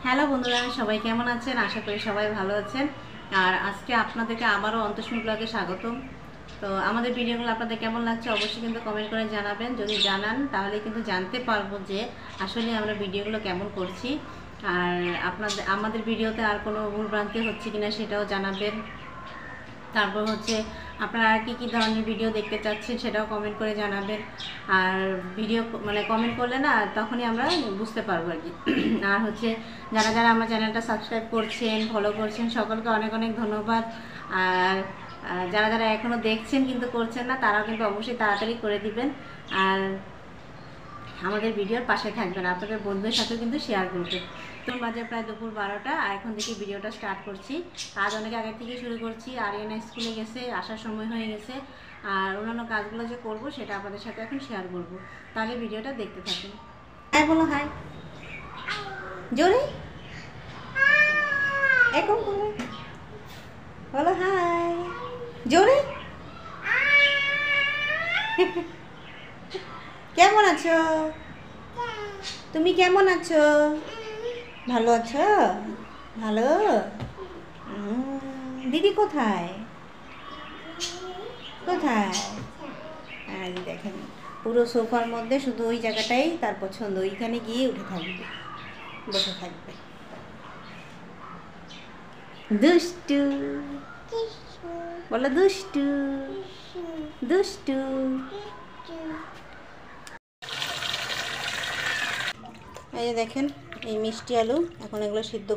Hello বন্ধুরা, সবাই কেমন আছেন? আশা করি সবাই ভালো আছেন। আর আজকে আপনাদেরকে আবারও অন্তস্মিক ব্লগে স্বাগতম। তো আমাদের ভিডিওগুলো আপনাদের কেমন লাগছে অবশ্যই কিন্তু কমেন্ট করে জানাবেন। যদি জানান তাহলে কিন্তু জানতে পারবো যে আসলে আমরা ভিডিওগুলো কেমন করছি। আর আমাদের ভিডিওতে আর কোনো ভুলভ্রান্তি হচ্ছে কিনা সেটাও জানাবেন। তারপর হচ্ছে আপনারা আর কি ধরনের ভিডিও দেখতে চাচ্ছেন সেটাও কমেন্ট করে জানাবেন। আর ভিডিও কমেন্ট করলে না তখনই আমরা বুঝতে পারবো আর কি। আর হচ্ছে যারা যারা আমার চ্যানেলটা সাবস্ক্রাইব করছেন, ফলো করছেন, সকলকে অনেক অনেক ধন্যবাদ। আর যারা যারা এখনও দেখছেন কিন্তু করছেন না, তারাও কিন্তু অবশ্যই তাড়াতাড়ি করে দিবেন। আর আমাদের ভিডিওর পাশে থাকবেন, আপনাদের বন্ধুদের সাথেও কিন্তু শেয়ার করবেন। তখন বাজে প্রায় দুপুর 12টা, আর এখন থেকে ভিডিওটা স্টার্ট করছি। কাজ অনেক আগে থেকে শুরু করছি। আরিয়ানা স্কুলে গেছে, আসার সময় হয়ে গেছে। আর অন্যান্য কাজগুলো যে করব সেটা আপনাদের সাথে এখন শেয়ার করব। তাহলে ভিডিওটা দেখতে থাকুন। হাই বলো, হাই জোরে, এখন বলো হাই জোরে। কেমন আছো তুমি? কেমন আছো? ভালো আছো? ভালো। দিদি কোথায় কোথায়? আর দেখেন পুরো সোফার মধ্যে শুধু ওই জায়গাটাই তার পছন্দ, ওইখানে গিয়ে উঠে থাকবে, বসে থাকবে। দুষ্টু বলো, দুষ্টু দুষ্টু। এই যে দেখেন এই মিষ্টি আলু, এখন এগুলো সিদ্ধ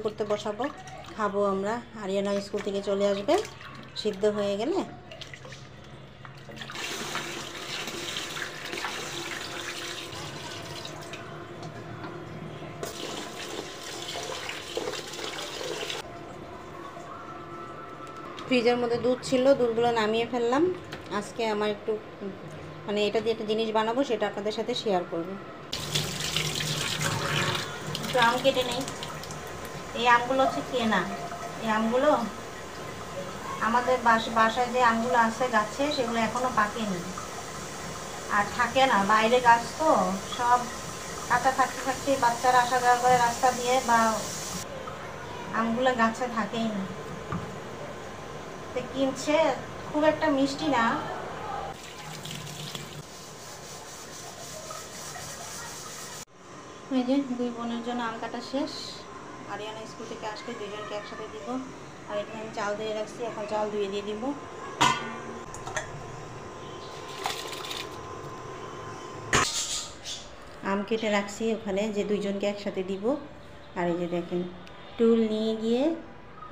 করতে বসাবো, খাবো আমরা। আরিয়ানা স্কুল থেকে চলে আসবে, সিদ্ধ হয়ে গেলে। ফ্রিজের মধ্যে দুধ ছিল, দুধগুলো নামিয়ে ফেললাম। আজকে আমার একটু এটা দিয়ে একটা জিনিস বানাবো, সেটা আপনাদের সাথে শেয়ার করব। একটু আম কেটে নেই। এই আমগুলো হচ্ছে কেনা। এই আমগুলো আমাদের বাসায় যে আমগুলো আছে গাছে, সেগুলো এখনো পাকেনি আর থাকে না, বাইরে গাছ তো সব কাঁচা থাকতে থাকতে বাচ্চারা আসা যাওয়া করে রাস্তা দিয়ে, বা আমগুলো গাছে থাকেই না, কিনছে। খুব একটা মিষ্টি না। এই যে দুই বোনের জন্য আম কাটা শেষ। আরিয়ানা স্কুল থেকে আসলে দুজনকে একসাথে দিব। আর এখানে আমি চাল দিয়ে রাখছি, এখন চাল ধুয়ে দিয়ে দিব। আম কেটে রাখছি ওখানে, যে দুইজনকে একসাথে দিব। আর এই যে দেখেন টুল নিয়ে গিয়ে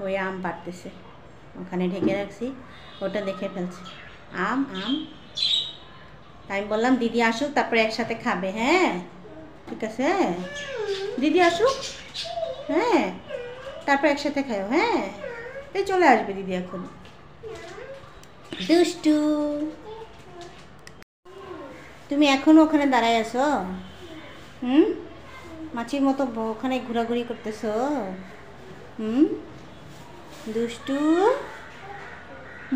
ওই আম পাড়তেছে, ওখানে ঢেকে রাখছি, ওটা দেখে ফেলছে। আম আম তাই আমি বললাম দিদি আসুক, তারপরে একসাথে খাবে। হ্যাঁ ঠিক আছে, দিদি আসুক, হ্যাঁ তারপর একসাথে খাও। হ্যাঁ এই চলে আসবে দিদি এখন। দুষ্টু, তুমি এখনো ওখানে দাঁড়ায় আছো? মাছির মতো ওখানে ঘোরাঘুরি করতেছো? দুষ্টু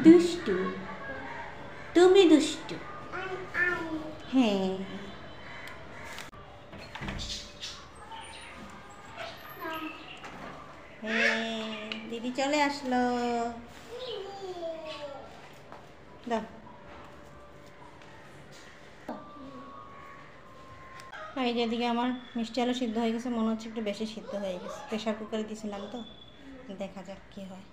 দুষ্টু, তুমি দুষ্টু। হ্যাঁ দিদি চলে আসলো। দাও। এই যেদিকে আমার মিষ্টি আলু সিদ্ধ হয়ে গেছে, মনে হচ্ছে একটু বেশি সিদ্ধ হয়ে গেছে। প্রেশার কুকারে দিয়েছিলাম তো, দেখা যাক কি হয়।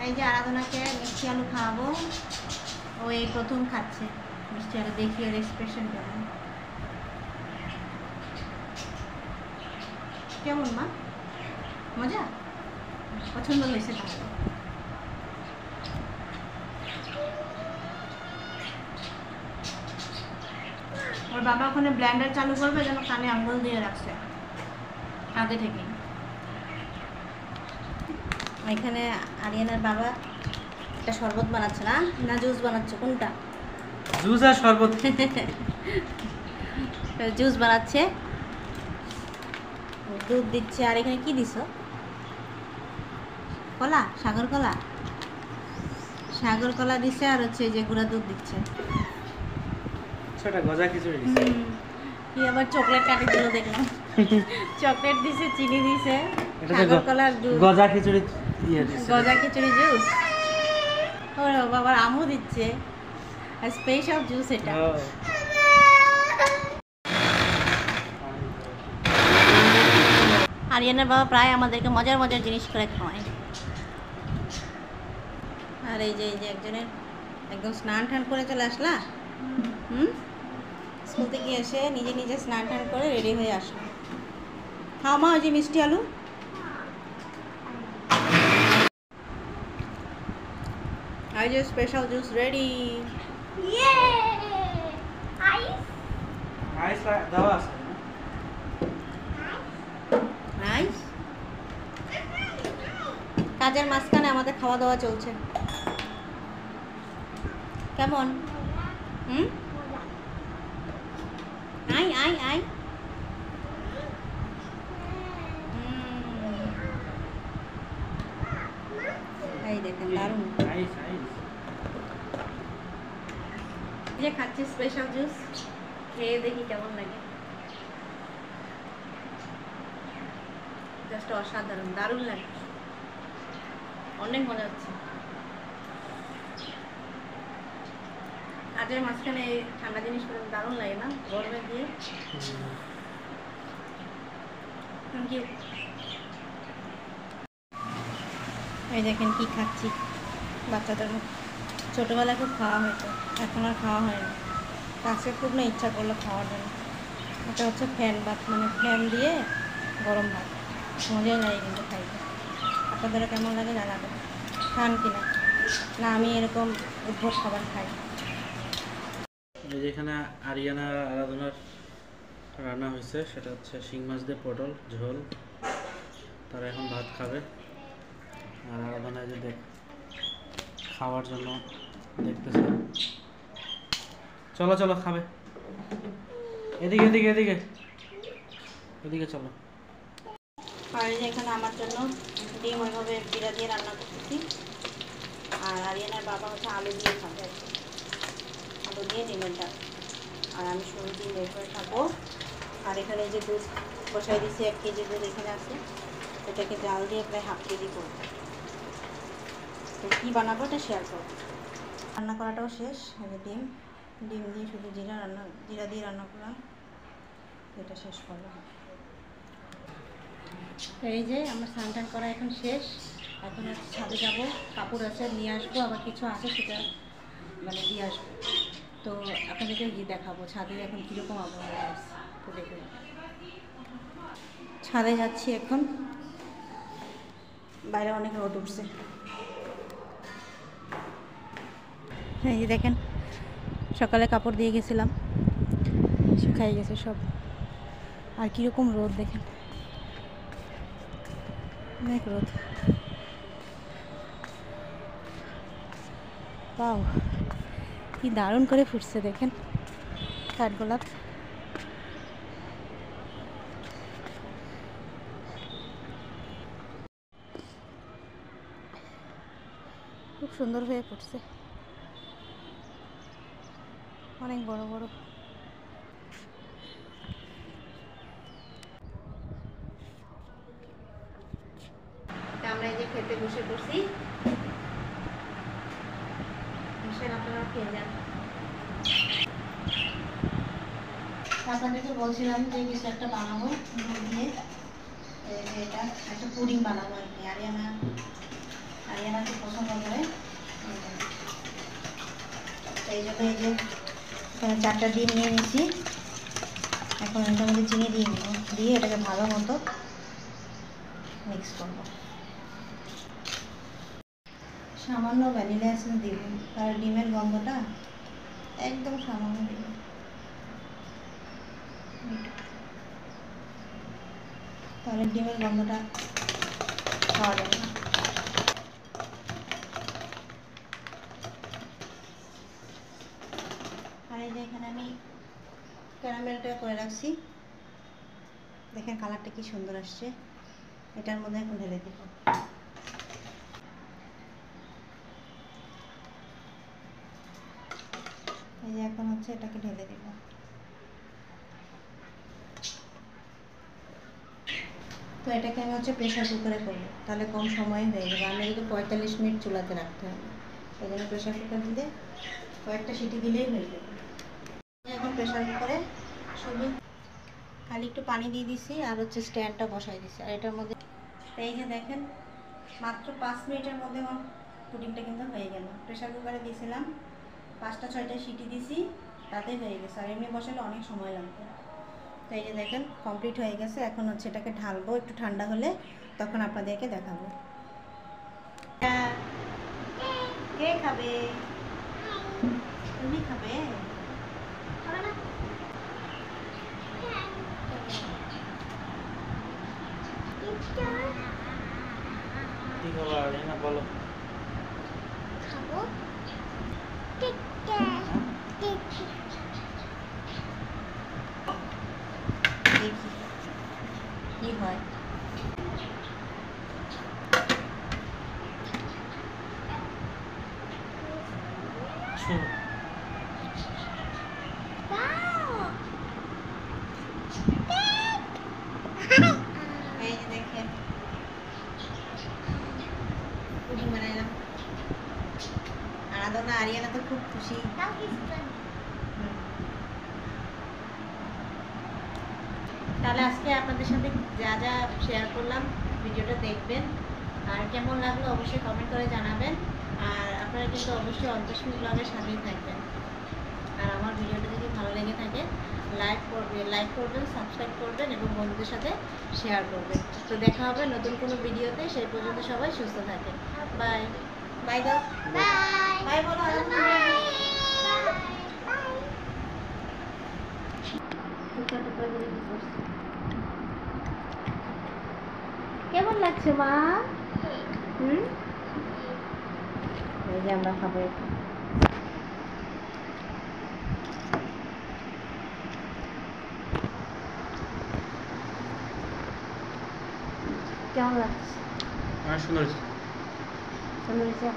এই যে আরাধনাকে মিষ্টি আলু খাওয়াবো, ও এই প্রথম খাচ্ছে মিষ্টি আলু। দেখি ওর এক্সপ্রেশন কেমন। কেমন মা? মজা? পছন্দ হয়েছে তাহলে? ওর বাবা ওখানে ব্লেন্ডার চালু করবে, যেন কানে আঙ্গুল দিয়ে রাখছে আগে থেকে। এখানে আরিয়ানার বাবা একটা শরবত বানাচ্ছে, না না জুস বানাচ্ছে? কোনটা? জুস আর শরবত। জুস বানাচ্ছে, দুধ দিচ্ছে। আর এখানে কি দিছো? কলা, সাগর কলা। সাগর কলা দিচ্ছে, আর হচ্ছে যে গুঁড়া দুধ দিচ্ছে। আচ্ছা এটা গজা খিচুড়ি দিছে। কি আবার চকলেট কাটি দিল দেখলাম। চকলেট দিছে, চিনি দিছে, এটা সাগর কলার দুধ, গজা খিচুড়ি দিয়ে দিছে। গজা খিচুড়ি জুস। ওরে বাবা, আমও দিচ্ছে, স্পেশাল জুস এটা। ও, আরিয়ানের বাবা প্রায় আমাদেরকে মজার মজার জিনিস করে খাওয়ায়। আর এই যে একজনের একদম স্নান টান করে চলে আসলা। স্কুল থেকে এসে নিজে নিজে স্নান টান করে রেডি হয়ে আসলো। খাও মা, ওই যে মিষ্টি আলু। আর যে স্পেশাল জুস রেডি। আইস দেওয়া আছে। নাইস। কাজের মাঝখানে আমাদের খাওয়া দাওয়া চলছে। কেমন? I I I. এই দেখেন দারুণ। আইস আইস। যে খাচ্ছি স্পেশাল জুস, খেয়ে দেখি কেমন লাগে। জাস্ট অসাধারণ, দারুণ লাগে, অনেক মজা হচ্ছে। কাজের মাঝখানে ঠান্ডা জিনিস করে দারুণ লাগে না, গরমে দিয়ে। Thank you. এই দেখেন কি খাচ্ছি, বাচ্চাদের মতো। ছোটোবেলায় খুব খাওয়া হতো, এখন আর খাওয়া হয় না। আজকে খুব না ইচ্ছা করলো খাওয়ার জন্য। এটা হচ্ছে ফ্যান ভাত, মানে ফ্যান দিয়ে গরম ভাত। মজাই লাগে কিন্তু খাইতে। আপনাদেরও কেমন লাগে জানাবেন, খান কিনা। না আমি এরকম উদ্ভট খাবার খাই। এই যেখানে আরিয়ানা আর আরাধনার রান্না হয়েছে, সেটা হচ্ছে শিং মাছ দিয়ে পটল ঝোল। তারা এখন ভাত খাবে। আর আরাধনা যে খাওয়ার জন্য দেখতেছে। চলো চলো খাবে। এদিকে এদিকে এদিকে এদিকে চলো। আর এই যে এখানে আমার জন্য ডিম ওইভাবে জিরা দিয়ে রান্না করতেছি। আর আরিয়ানার বাবা হচ্ছে আলু দিয়ে খাবে, আলু দিয়ে ডিমের ডাল। আর আমি সবজি বের করে খাবো। আর এখানে যে দুধ বসাই দিয়েছি, 1 কেজি দুধ এখানে আছে। এটাকে জাল দিয়ে প্রায় ½ কেজি করবো। তো কী বানাবো এটা শেয়ার করবো। রান্না করাটাও শেষ। এই যে ডিম দিয়ে শুধু জিরা দিয়ে রান্না করলাম, এটা শেষ করলাম। এই যে আমার স্নান টান করা এখন শেষ। এখন হচ্ছে ছাদে যাবো, কাপড় আছে নিয়ে আসবো, আবার কিছু আছে সেটা মানে দিয়ে আসবো। তো আপনাদেরকে গিয়ে দেখাবো ছাদে এখন কীরকম আবহাওয়া আছে, তো দেখুন। ছাদে যাচ্ছি এখন, বাইরে অনেক রোদ উঠছে। এই যে দেখেন, সকালে কাপড় দিয়ে গেছিলাম, শুকাই গেছে সব। আর কীরকম রোদ দেখেন, অনেক রোদ। পাও কি দারুণ করে ফুটছে দেখেন কাঠগোলাপ। খুব সুন্দর হয়ে ফুটছে, অনেক বড় বড়। আমরা এই যে খেতে বসে পড়ছি, আপনারা খেয়ে যান। আপনাদেরকে বলছিলাম যে কিছু একটা বানাবো দুধ দিয়ে, এটা একটা পুডিং বানাবো আর কি। আরিয়ানা খুব পছন্দ করে, এই জন্য এই যে এখানে 4টা ডিম নিয়ে নিচ্ছি। এখন এটার মধ্যে চিনি দিয়ে নেব, দিয়ে এটাকে ভালো মতো মিক্স করব। সামান্য ভ্যানিলা এসেন্স দিব, কারণ ডিমের গন্ধটা একদম সামান্য দিব, তাহলে ডিমের গন্ধটা খাওয়া যাবে না। আর এই যে এখানে আমি ক্যারামেলটা করে রাখছি, দেখেন কালারটা কি সুন্দর আসছে। এটার মধ্যে এখন ঢেলে দেব। এই যে এখন হচ্ছে এটাকে ঢেলে দিব। তো এটাকে আমি হচ্ছে প্রেশার কুকারে করবো, তাহলে কম সময়ে হয়ে যাবে। আমি কিন্তু 45 মিনিট চুলাতে রাখতে হবে, এই জন্য প্রেশার কুকার দিলে কয়েকটা সিটি দিলেই হয়ে যাবে। এখন প্রেশার কুকারে শুধু খালি একটু পানি দিয়ে দিছি আর হচ্ছে স্ট্যান্ডটা বসাই দিছি। আর এটার মধ্যে এই যে দেখেন মাত্র 5 মিনিটের মধ্যে আমার পুডিংটা কিন্তু হয়ে গেল। প্রেশার কুকারে দিয়েছিলাম, 5টা 6টা সিটি দিছি, তাতে হয়ে গেছে। আর এমনি বসালে অনেক সময় লাগবে। তো এই যে দেখেন কমপ্লিট হয়ে গেছে। এখন হচ্ছে এটাকে ঢালবো, একটু ঠান্ডা হলে তখন আপনাদেরকে দেখাবো। কে খাবে? তুমি খাবে? কি খাবার আরিয়ানা বলো? খাবো দেখি কি হয়। শুনো, এই যে দেখেন পুডিং বানাইলাম। আরাধনা আরিয়ানা তো খুব খুশি। তাহলে আজকে আপনাদের সাথে যা যা শেয়ার করলাম ভিডিওটা দেখবেন, আর কেমন লাগলো অবশ্যই কমেন্ট করে জানাবেন। আর আপনারা কিন্তু অবশ্যই অন্তস্মিক ব্লগের সাথেই থাকবেন। আর আমার ভিডিওটা যদি ভালো লেগে থাকে লাইক করবেন, সাবস্ক্রাইব করবেন এবং বন্ধুদের সাথে শেয়ার করবেন। তো দেখা হবে নতুন কোনো ভিডিওতে। সেই পর্যন্ত সবাই সুস্থ থাকেন। বাই বাই দাও, বাই বলো। কেমন লাগছে মা? এই যে আমরা খাবো এখন। কেমন লাগছে? সুন্দর হয়েছে। সুন্দর হয়েছে?